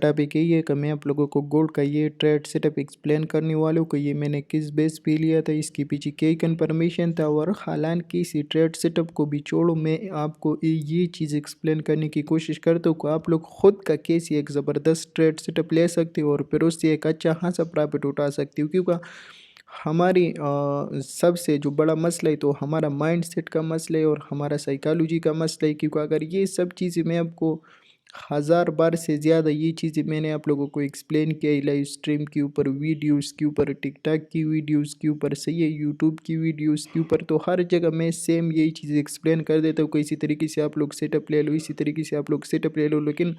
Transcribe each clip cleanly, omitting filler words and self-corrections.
Topic यही है कि मैं आप लोगों को गोल्ड का ये ट्रेड सेटअप एक्सप्लेन करने वाला हूँ कि ये मैंने किस बेस पे लिया था, इसके पीछे क्या इन्फॉर्मेशन था। और हालांकि इसी ट्रेड सेटअप को भी छोड़ो, मैं आपको ये चीज़ एक्सप्लेन करने की कोशिश करता हूँ कि आप लोग खुद का कैसे एक ज़बरदस्त ट्रेड सेटअप ले सकते हो और फिर उससे एक अच्छा खासा प्रॉफिट उठा सकते हो। क्योंकि हमारी सबसे जो बड़ा मसला है तो हमारा माइंड सेट का मसला है और हमारा साइकोलॉजी का मसला है। क्योंकि अगर ये सब चीज़ें मैं आपको हज़ार बार से ज़्यादा ये चीज़ें मैंने आप लोगों को एक्सप्लेन किया है लाइव स्ट्रीम के ऊपर, वीडियोस के ऊपर, टिकटॉक की वीडियोस के ऊपर, सही है, यूट्यूब की वीडियोस के ऊपर, तो हर जगह मैं सेम यही चीज़ें एक्सप्लेन कर देता हूँ कि इसी तरीके से आप लोग सेटअप ले लो, इसी तरीके से आप लोग सेटअप ले लो। लेकिन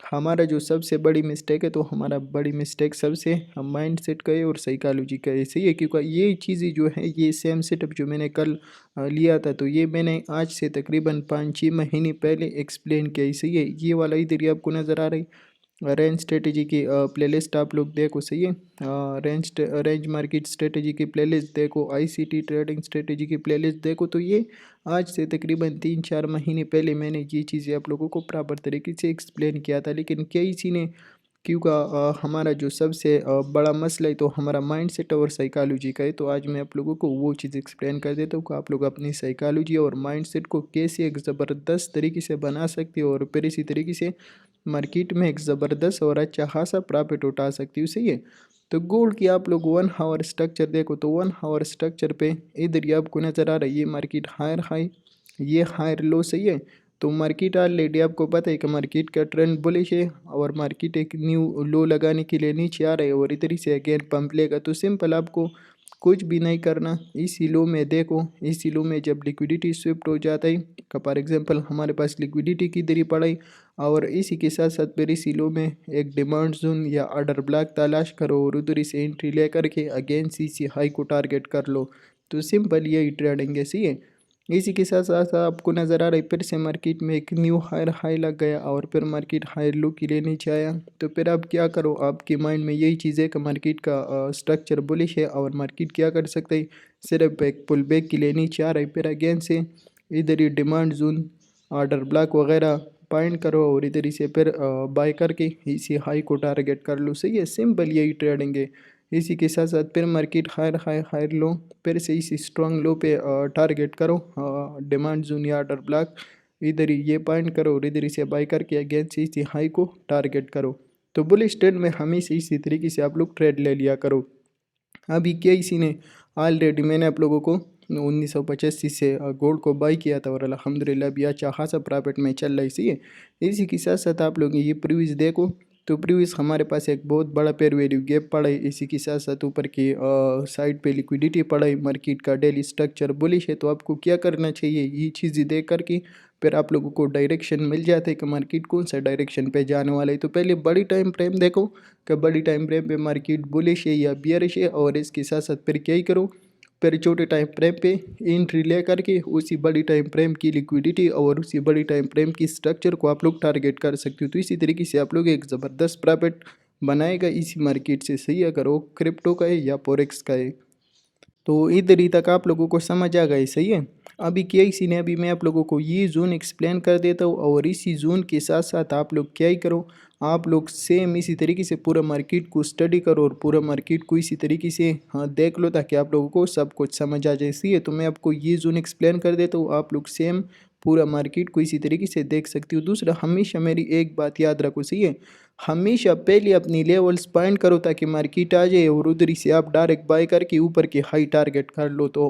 हमारा जो सबसे बड़ी मिस्टेक है तो हमारा बड़ी मिस्टेक सबसे हम माइंड सेट का है और साइकोलॉजी का है, सही है। क्योंकि ये चीज़ें जो है ये सेम सेटअप जो मैंने कल लिया था तो ये मैंने आज से तकरीबन 5-6 महीने पहले एक्सप्लेन किया है, सही है। ये वाला इधर ही आपको नज़र आ रही रेंज स्ट्रेटेजी की प्लेलिस्ट आप लोग देखो, सही है। रेंज मार्केट स्ट्रेटेजी की प्लेलिस्ट देखो, आईसीटी ट्रेडिंग स्ट्रेटेजी की प्लेलिस्ट देखो। तो ये आज से तकरीबन 3-4 महीने पहले मैंने ये चीज़ें आप लोगों को प्रॉपर तरीके से एक्सप्लेन किया था। लेकिन किसी ने क्योंकि हमारा जो सबसे बड़ा मसला है तो हमारा माइंड सेट और साइकोलॉजी का है। तो आज मैं आप लोगों को वो चीज़ एक्सप्लेन कर देता हूँ कि आप लोग अपनी साइकोलॉजी और माइंड सेट को कैसे एक ज़बरदस्त तरीके से बना सकते हो और फिर इसी तरीके से मार्केट में एक ज़बरदस्त और अच्छा खासा प्रॉफिट उठा सकती हो, सही है। तो गोल्ड की आप लोग 1 आवर स्ट्रक्चर देखो तो 1 आवर स्ट्रक्चर पे इधर ही आपको नज़र आ रहा है ये मार्केट हायर हाई, ये हायर लो, सही है। तो मार्केट ऑलरेडी आपको पता है कि मार्केट का ट्रेंड बुलिश है और मार्केट एक न्यू लो लगाने के लिए नीचे आ रहा है और इधर ही से अगेन पंप लेगा। तो सिंपल आपको कुछ भी नहीं करना, इसी लो में देखो, इसी लो में जब लिक्विडिटी स्विफ्ट हो जाता है का फॉर एग्जांपल हमारे पास लिक्विडिटी की इधर ही पड़ा और इसी के साथ साथ फिर इसी लो में एक डिमांड जोन या ऑर्डर ब्लॉक तलाश करो और उधर से एंट्री ले करके अगेन सी हाई को टारगेट कर लो। तो सिंपल यही ट्रेडिंग है, सही है। इसी के साथ साथ आपको नज़र आ रहा है फिर से मार्केट में एक न्यू हायर हाई लग गया और फिर मार्केट हायर लो के लिए नीचे आया। तो फिर आप क्या करो, आपके माइंड में यही चीज़ है कि मार्केट का स्ट्रक्चर बुलिश है और मार्केट क्या कर सकता है, सिर्फ एक पुल बैक के लिए नीचे आ रहा है। फिर अगेन से इधर ही डिमांड जोन ऑर्डर ब्लॉक वगैरह फाइंड करो और इधर ही से फिर बाय करके इसी हाई को टारगेट कर लो, सही है। सिंपल यही ट्रेडिंग है। इसी के साथ साथ फिर market higher high higher low, फिर से इसी स्ट्रॉन्ग लो पे टारगेट करो डिमांड जोन या ऑर्डर ब्लॉक, इधर ही ये पॉइंट करो और इधर ही से बाय करके अगेन से इसी हाई को टारगेट करो। तो बुलिश ट्रेंड में हमेशा इसी तरीके से आप लोग ट्रेड ले लिया करो। अभी क्या इसी ने ऑलरेडी मैंने आप लोगों को 1985 से गोल्ड को बाई किया था और अल्हम्दुलिल्लाह भी अच्छा खासा प्रॉफिट में चल रहा है, सही है। इसी के साथ साथ आप लोग ये प्रीवियस देखो तो प्रीवियस हमारे पास एक बहुत बड़ा पेयर वैल्यू गैप पड़ा है। इसी के साथ साथ ऊपर की साइड पे लिक्विडिटी पड़ा है, मार्केट का डेली स्ट्रक्चर बुलिश है। तो आपको क्या करना चाहिए, ये चीज़ें देख करके फिर आप लोगों को डायरेक्शन मिल जाता है कि मार्केट कौन सा डायरेक्शन पे जाने वाला है। तो पहले बड़ी टाइम फ्रेम देखो कि बड़ी टाइम फ्रेम पे मार्केट बुलिश है या बियरिश है और इसके साथ साथ फिर क्या ही करो, फिर छोटे टाइम फ्रेम पे एंट्री ले करके उसी बड़ी टाइम फ्रेम की लिक्विडिटी और उसी बड़ी टाइम फ्रेम की स्ट्रक्चर को आप लोग टारगेट कर सकते हो। तो इसी तरीके से आप लोग एक ज़बरदस्त प्रॉफिट बनाएगा इसी मार्केट से, सही है, अगर वो क्रिप्टो का है या फोरेक्स का है। तो इधर ही तक आप लोगों को समझ आ गई, सही है। अभी क्या इसी ने अभी मैं आप लोगों को ये जोन एक्सप्लेन कर देता हूँ और इसी जोन के साथ साथ आप लोग क्या ही करो, आप लोग सेम इसी तरीके से पूरा मार्केट को स्टडी करो और पूरा मार्केट को इसी तरीके से हाँ देख लो ताकि आप लोगों को सब कुछ समझ आ जाए, सही है। तो मैं आपको ये जोन एक्सप्लेन कर देता हूँ, आप लोग सेम पूरा मार्केट को इसी तरीके से देख सकते हो। दूसरा, हमेशा मेरी एक बात याद रखो, सही है, हमेशा पहले अपनी लेवल्स पॉइंट करो ताकि मार्केट आ जाए और उधर ही से आप डायरेक्ट बाय करके ऊपर की हाई टारगेट कर लो। तो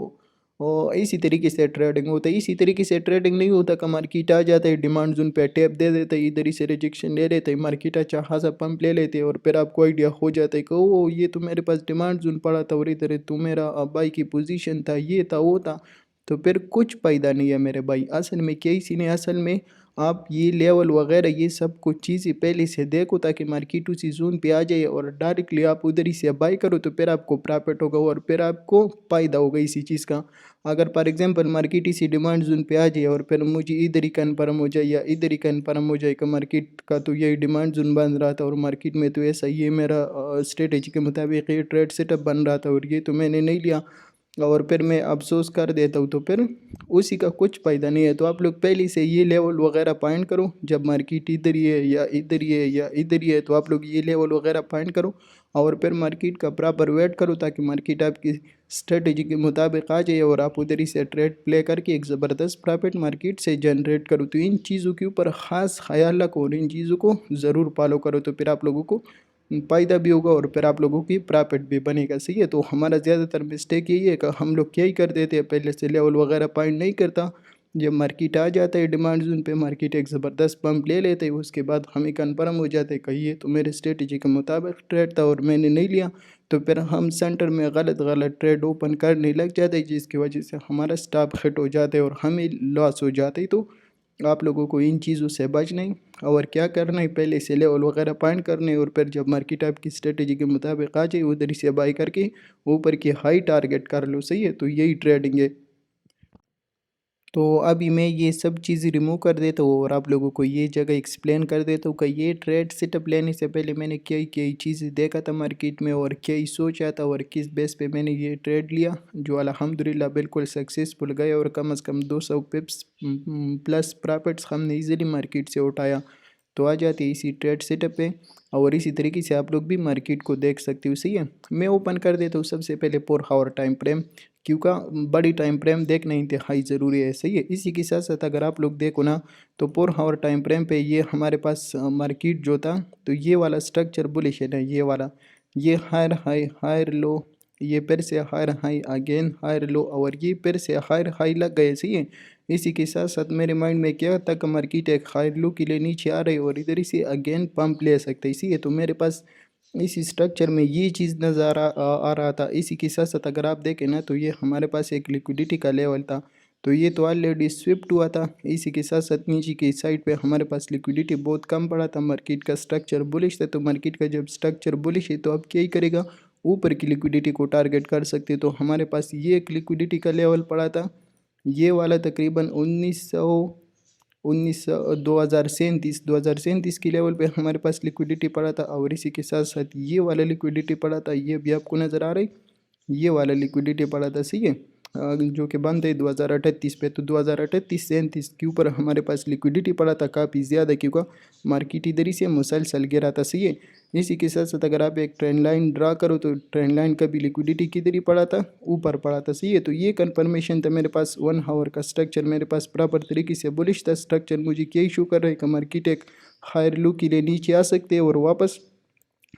और इसी तरीके से ट्रेडिंग होता है। इसी तरीके से ट्रेडिंग नहीं होता कि मार्केट आ जाता है, डिमांड जोन पे टैप दे देता है, इधर ही से रिजेक्शन ले लेते हैं, मार्केट अच्छा खासा पंप ले लेते हैं और फिर आपको आइडिया हो जाता है कि ओ ये तो मेरे पास डिमांड जोन पड़ा था और इधर तो मेरा बाई की पोजीशन था, ये था वो था। तो फिर कुछ फायदा नहीं है मेरे भाई। असल में क्या इसी ने असल में आप ये लेवल वगैरह ये सब कुछ चीज़ें पहले से देखो ताकि मार्केट उसी जोन पे आ जाए और डायरेक्टली आप उधर ही से बाय करो तो फिर आपको प्रॉफिट होगा और फिर आपको फ़ायदा होगा इसी चीज़ का। अगर फॉर एग्जांपल मार्केट इसी डिमांड जोन पे आ जाए और फिर मुझे इधर ही कन्फर्म हो जाए या इधर ही कन्फर्म हो जाए कि मार्केट का तो यही डिमांड जोन बन रहा था और मार्केट में तो ऐसा ये मेरा स्ट्रेटेजी के मुताबिक ये ट्रेड सेटअप बन रहा था और ये तो मैंने नहीं लिया, और फिर मैं अफसोस कर देता हूँ, तो फिर उसी का कुछ फ़ायदा नहीं है। तो आप लोग पहले से ये लेवल वगैरह फाइंड करो, जब मार्केट इधर ही है या इधर ही है या इधर ही है, तो आप लोग ये लेवल वगैरह फाइंड करो और फिर मार्केट का प्रॉपर वेट करो, ताकि मार्केट आपकी स्ट्रेटजी के मुताबिक आ जाए और आप उधर ही से ट्रेड प्ले करके एक ज़बरदस्त प्रॉफिट मार्केट से जनरेट करो। तो इन चीज़ों के ऊपर ख़ास ख्याल रखो और इन चीज़ों को ज़रूर फॉलो करो, तो फिर आप लोगों को फ़ायदा भी होगा और फिर आप लोगों की प्रॉफिट भी बनेगा। सही है। तो हमारा ज़्यादातर मिस्टेक यही है कि हम लोग क्या ही कर देते हैं, पहले से लेवल वगैरह फाइंड नहीं करता। जब मार्केट आ जाता है डिमांड जोन पे, मार्केट एक ज़बरदस्त पंप ले लेते हैं, उसके बाद हमें कन्फर्म हो जाता है कि ये तो मेरे स्ट्रेटजी के मुताबिक ट्रेड था और मैंने नहीं लिया। तो फिर हम सेंटर में गलत गलत ट्रेड ओपन करने लग जाते हैं, जिसकी वजह से हमारा स्टॉप हिट हो जाता है और हमें लॉस हो जाता है। तो आप लोगों को इन चीज़ों से बचना है और क्या करना है, पहले से लेवल वगैरह फाइंड करने और फिर जब मार्केट आपकी स्ट्रेटजी के मुताबिक आ जाए, उधर से बाई करके ऊपर की हाई टारगेट कर लो। सही है। तो यही ट्रेडिंग है। तो अभी मैं ये सब चीज़ें रिमूव कर देता हूँ और आप लोगों को ये जगह एक्सप्लेन कर देता हूँ कि ये ट्रेड सेटअप लेने से पहले मैंने क्या क्या चीज़ें देखा था मार्केट में और क्या ही सोचा था और किस बेस पे मैंने ये ट्रेड लिया, जो अल्हम्दुलिल्लाह बिल्कुल सक्सेसफुल गए और कम से कम 200 पिप्स प्लस प्रॉफिट्स हमने इजीली मार्केट से उठाया। तो आ जाती है इसी ट्रेड सेटअप पे और इसी तरीके से आप लोग भी मार्केट को देख सकते हो। सही है। मैं ओपन कर देता हूँ सबसे पहले 4 आवर टाइम फ्रेम, क्योंकि बड़ी टाइम फ्रेम देखना इंतहाई ज़रूरी है। सही है। इसी के साथ साथ अगर आप लोग देखो ना, तो 4 आवर टाइम फ्रेम पे ये हमारे पास मार्केट जो था, तो ये वाला स्ट्रक्चर बुलिश है ना, ये वाला, ये हायर हाई हायर लो, ये फिर से higher high again higher low और ये फिर से हायर हाई लग गए। सही है। इसी के साथ साथ मेरे माइंड में क्या था कि मार्केट एक हायर लो के लिए नीचे आ रही है और इधर से अगेन पंप ले सकते हैं। इसी है। तो मेरे पास इस स्ट्रक्चर में ये चीज़ नज़र आ रहा था। इसी के साथ साथ अगर आप देखें ना, तो ये हमारे पास एक लिक्विडिटी का लेवल था, तो ये तो ऑलरेडी स्विफ्ट हुआ था। इसी के साथ साथ नीचे की साइड पे हमारे पास लिक्विडिटी बहुत कम पड़ा था, मार्केट का स्ट्रक्चर बुलिश था। तो मार्केट का जब स्ट्रक्चर बुलिश है, तो अब क्या ही करेगा, ऊपर की लिक्विडिटी को टारगेट कर सकते। तो हमारे पास ये एक लिक्विडिटी का लेवल पड़ा था, ये वाला तकरीबन 2037 की लेवल पे हमारे पास लिक्विडिटी पड़ा था और इसी के साथ साथ ये वाला लिक्विडिटी पड़ा था, ये भी आपको नज़र आ रहा है, ये वाला लिक्विडिटी पड़ा था। सही है। जो कि बंद है 2038 पे। तो 2038-37 के ऊपर हमारे पास लिक्विडिटी पड़ा था काफ़ी ज़्यादा, क्योंकि मार्केट इधर ही से मुसलसल गिरा था। सही है। इसी के साथ साथ अगर आप एक ट्रेंड लाइन ड्रा करो, तो ट्रेंड लाइन का भी लिक्विडिटी किधर ही पड़ा था, ऊपर पड़ा था। सही है। तो ये कन्फर्मेशन था मेरे पास। 1 आवर का स्ट्रक्चर मेरे पास प्रॉपर तरीके से बुलिश था। स्ट्रक्चर मुझे क्या इशू कर रहा है कि मार्केट एक हायर लो के लिए नीचे आ सकते हैं और वापस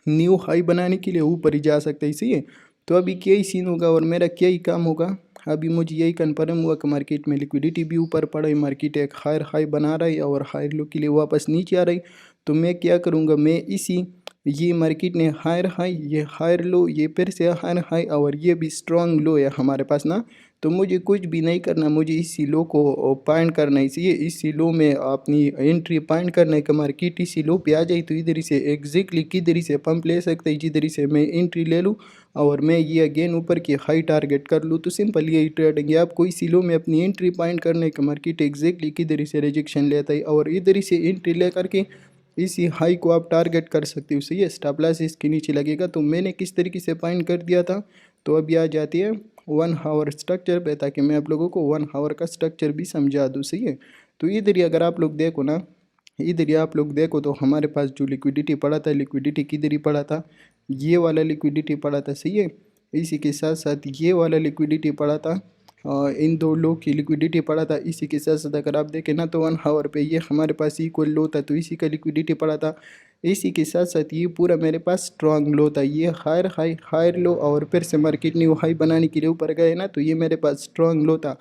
न्यू हाई बनाने के लिए ऊपर ही जा सकते हैं। सही है। तो अभी क्या ही सीन होगा और मेरा क्या ही काम होगा, अभी मुझे यही कन्फर्म हुआ कि मार्केट में लिक्विडिटी भी ऊपर पड़ा है, मार्केट एक हायर हाई बना रहा है और हायर लो के लिए वापस नीचे आ रही। तो मैं क्या करूँगा, मैं इसी, ये मार्केट ने हायर हाई, ये हायर लो, ये फिर से हायर हाई और ये भी स्ट्रॉन्ग लो है हमारे पास ना। तो मुझे कुछ भी नहीं करना, मुझे इसी लो को पॉइंट करना है। इसलिए इसी लो में अपनी एंट्री पॉइंट करना है कि मार्केट इसी लो पे आ जाए, तो इधर ही से एग्जैक्टली किधर ही से पंप ले सकते हैं, जिधर ही से मैं एंट्री ले लूँ और मैं ये अगेन ऊपर की हाई टारगेट कर लूँ। तो सिंपल यही ट्रेडिंग है। आपको इसी लो में अपनी एंट्री पॉइंट करने का, मार्केट एग्जैक्टली किधर ही से रिजेक्शन लेता है और इधर ही से एंट्री ले करके इसी हाई को आप टारगेट कर सकते हो। सही है। स्टॉप लॉस इसके नीचे लगेगा। तो मैंने किस तरीके से पॉइंट कर दिया था, तो अभी आ जाती है 1 आवर स्ट्रक्चर पे, ताकि मैं आप लोगों को 1 आवर का स्ट्रक्चर भी समझा दूँ। सही है। तो इधर ही अगर आप लोग देखो ना, इधर ही आप लोग देखो, तो हमारे पास जो लिक्विडिटी पड़ा था, लिक्विडिटी किधर ही पड़ा था, ये वाला लिक्विडिटी पड़ा था। सही है। इसी के साथ साथ ये वाला लिक्विडिटी पड़ा था, इन दो लो की लिक्विडिटी पड़ा था। इसी के साथ साथ अगर आप देखें ना, तो 1 आवर पे ये हमारे पास इक्वल लो था, तो इसी का लिक्विडिटी पड़ा था। इसी के साथ साथ ये पूरा मेरे पास स्ट्रॉन्ग लो था, ये हायर हाई हायर लो और फिर से मार्केट न्यू हाई बनाने के लिए ऊपर गए ना, तो ये मेरे पास स्ट्रॉन्ग लो था।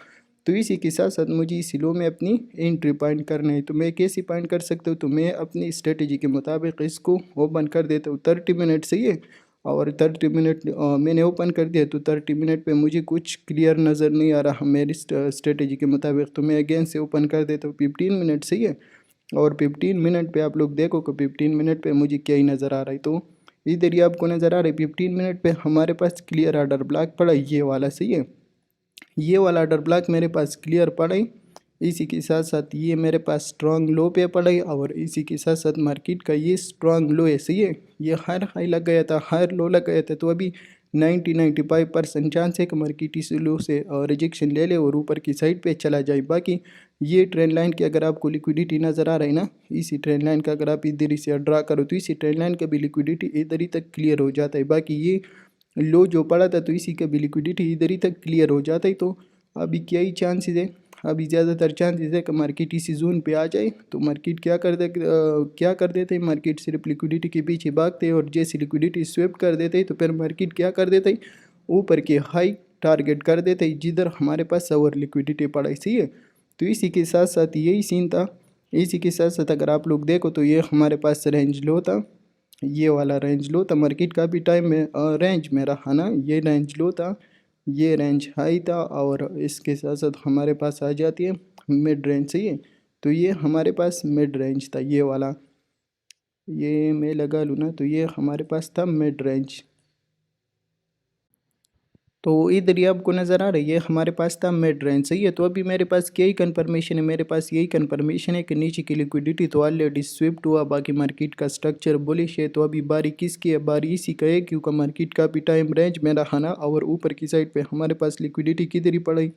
तो इसी के साथ साथ मुझे इस लो में अपनी एंट्री पॉइंट करना है। तो मैं कैसे पॉइंट कर सकता हूँ, तो मैं अपनी स्ट्रेटजी के मुताबिक इसको ओपन कर देता हूँ 30 मिनट। सही है। और 30 मिनट मैंने ओपन कर दिया, तो 30 मिनट पे मुझे कुछ क्लियर नज़र नहीं आ रहा मेरी स्ट्रेटजी के मुताबिक। तो मैं अगेन से ओपन कर देता हूँ 15 मिनट। सही है। और 15 मिनट पे आप लोग देखो कि 15 मिनट पे मुझे क्या ही नज़र आ रहा है। तो इधर ही आपको नज़र आ रहा है 15 मिनट पे हमारे पास क्लियर ऑर्डर ब्लॉक पड़ा, ये वाला। सही है। ये वाला ऑर्डर ब्लॉक मेरे पास क्लियर पड़ा है। इसी के साथ साथ ये मेरे पास स्ट्रॉन्ग लो पे पड़ा है और इसी के साथ साथ मार्केट का ये स्ट्रॉन्ग लो है। सही है। ये हायर हाई लग गया था, हायर लो लग गया था। तो अभी 90-95% चांस है कि मार्केट इस लो से रिजेक्शन ले ले और ऊपर की साइड पे चला जाए। बाकी ये ट्रेंड लाइन की अगर आपको लिक्विडिटी नज़र आ रही है ना, इसी ट्रेंड लाइन का अगर आप इधर से ड्रा करो तो इसी ट्रेंड लाइन का भी लिक्विडिटी इधर ही तक क्लियर हो जाता है। बाकी ये लो जो पड़ा था तो इसी का भी लिक्विडिटी इधर ही तक क्लियर हो जाता है। तो अभी क्या ही चांसेस है, अभी ज़्यादातर चांसेस है कि मार्केट इसी जोन पे आ जाए। तो मार्केट क्या कर देते हैं, मार्केट सिर्फ लिक्विडिटी के पीछे भागते हैं और जैसे लिक्विडिटी स्वेप कर देते हैं तो फिर मार्केट क्या कर देते हैं, ऊपर के हाई टारगेट कर देते हैं जिधर हमारे पास ओवर लिक्विडिटी पड़ा है। सही है, तो इसी के साथ साथ यही सीन था। इसी के साथ साथ अगर आप लोग देखो तो ये हमारे पास रेंज लो था, ये वाला रेंज लो था मार्केट का भी टाइम में रेंज में रहा ना, ये रेंज लो था, ये रेंज हाई था और इसके साथ साथ हमारे पास आ जाती है मिड रेंज। सही है, तो ये हमारे पास मिड रेंज था, ये वाला, ये मैं लगा लूँ ना, तो ये हमारे पास था मिड रेंज। तो इधर ही आपको नज़र आ रही है हमारे पास था मिड रेंज। सही है, तो अभी मेरे पास क्या ही कन्फर्मेशन है, मेरे पास यही कन्फर्मेशन है कि नीचे की लिक्विडिटी तो ऑलरेडी स्विफ्ट हुआ, बाकी मार्केट का स्ट्रक्चर बुलिश है। तो अभी बारी किसकी है, बारी इसी का है, क्योंकि मार्केट का भी टाइम रेंज में रहा ना और ऊपर की साइड पे हमारे पास लिक्विडिटी किधर ही पड़ी,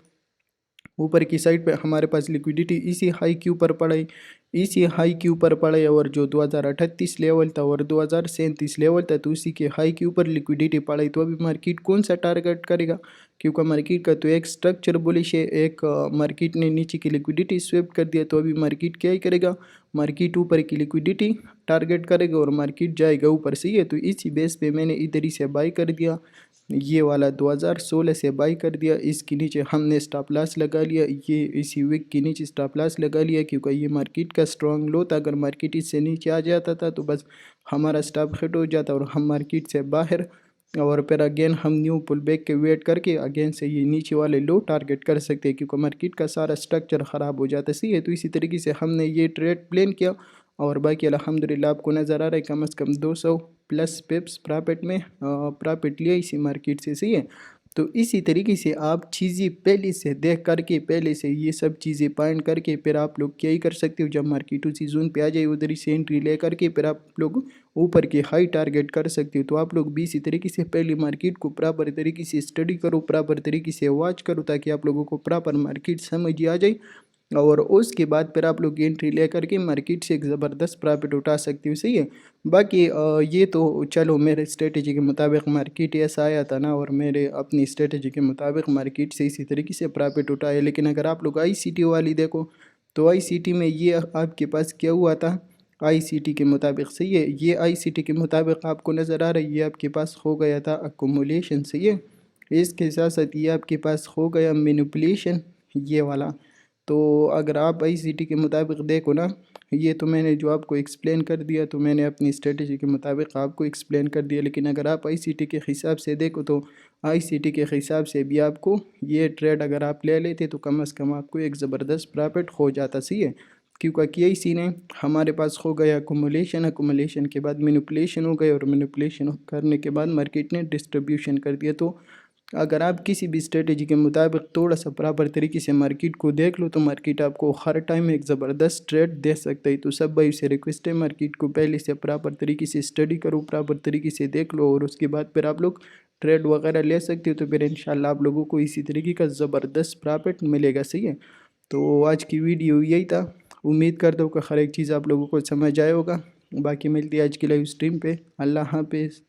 ऊपर की साइड पे हमारे पास लिक्विडिटी इसी हाई के ऊपर पड़े, इसी हाई के ऊपर पड़े और जो 2038 लेवल था और 2037 लेवल था तो उसी के हाई के ऊपर लिक्विडिटी पड़े। तो अभी मार्केट कौन सा टारगेट करेगा, क्योंकि मार्केट का तो एक स्ट्रक्चर बुलिश है, एक मार्केट ने नीचे की लिक्विडिटी स्वेप कर दिया। तो अभी मार्केट क्या ही करेगा, मार्केट ऊपर की लिक्विडिटी टारगेट करेगा और मार्केट जाएगा ऊपर। सही है, तो इसी बेस पे मैंने इधर ही से बाई कर दिया, ये वाला 2016 से बाई कर दिया। इसके नीचे हमने स्टॉप लॉस लगा लिया, ये इसी वीक के नीचे स्टॉप लॉस लगा लिया क्योंकि ये मार्केट का स्ट्रॉन्ग लो था। अगर मार्केट इससे नीचे आ जाता था तो बस हमारा स्टॉप हिट हो जाता और हम मार्केट से बाहर, और फिर अगेन हम न्यू पुल बैक के वेट करके अगेन से ये नीचे वाले लो टारगेट कर सकते हैं क्योंकि मार्केट का सारा स्ट्रक्चर ख़राब हो जाता है। सही है, तो इसी तरीके से हमने ये ट्रेड प्लान किया और बाकी अल्हम्दुलिल्लाह आपको नज़र आ रहा है कम से कम 200 प्लस पिप्स प्रॉफिट में प्रॉफिट लिया इसी मार्केट से। सही है, तो इसी तरीके से आप चीज़ें पहले से देख करके, पहले से ये सब चीज़ें पॉइंट करके फिर आप लोग क्या ही कर सकते हो, जब मार्केट उसी जोन पे आ जाए उधर ही से एंट्री ले करके फिर आप लोग ऊपर के हाई टारगेट कर सकते हो। तो आप लोग भी इसी तरीके से पहले मार्केट को प्रॉपर तरीके से स्टडी करो, प्रॉपर तरीके से वॉच करो ताकि आप लोगों को प्रॉपर मार्केट समझ आ जाए और उसके बाद फिर आप लोग एंट्री ले करके मार्केट से एक ज़बरदस्त प्रॉफिट उठा सकते हो। सही है, बाकी ये तो चलो मेरे स्ट्रेटजी के मुताबिक मार्केट ऐसा आया था ना और मेरे अपनी स्ट्रेटजी के मुताबिक मार्केट से इसी तरीके से प्रॉफिट उठाए। लेकिन अगर आप लोग ICT वाली देखो तो ICT में ये आपके पास क्या हुआ था, ICT के मुताबिक। सही है, ये ICT के मुताबिक आपको नज़र आ रहा है ये आपके पास हो गया था अकोमोलेशन। सही है, इसके साथ साथ ये आपके पास हो गया मैनिपुलेशन, ये वाला। तो अगर आप ICT के मुताबिक देखो ना, ये तो मैंने जो आपको एक्सप्लेन कर दिया तो मैंने अपनी स्ट्रेटजी के मुताबिक आपको एक्सप्लेन कर दिया। लेकिन अगर आप ICT के हिसाब से देखो तो ICT के हिसाब से भी आपको ये ट्रेड अगर आप ले लेते तो कम से कम आपको एक ज़बरदस्त प्रॉफिट हो जाता। सही है, क्योंकि यही सीन है, हमारे पास हो गया अकोमोलेशन, अकोमोलेशन के बाद मैनिपुलेशन हो गए और मैनिपुलेशन करने के बाद मार्केट ने डिस्ट्रीब्यूशन कर दिया। तो अगर आप किसी भी स्ट्रेटजी के मुताबिक थोड़ा सा प्रॉपर तरीके से मार्केट को देख लो तो मार्केट आपको हर टाइम एक ज़बरदस्त ट्रेड दे सकता है। तो सब भाई से रिक्वेस्ट है मार्केट को पहले से प्रॉपर तरीके से स्टडी करो, प्रॉपर तरीके से देख लो और उसके बाद फिर आप लोग ट्रेड वगैरह ले सकते हो। तो फिर इंशाल्लाह आप लोगों को इसी तरीके का ज़बरदस्त प्रॉफिट मिलेगा। सही है, तो आज की वीडियो यही था, उम्मीद करता हूँ कि हर एक चीज़ आप लोगों को समझ आया होगा। बाकी मिलती है आज की लाइव स्ट्रीम पे। अल्लाह हाफिज़।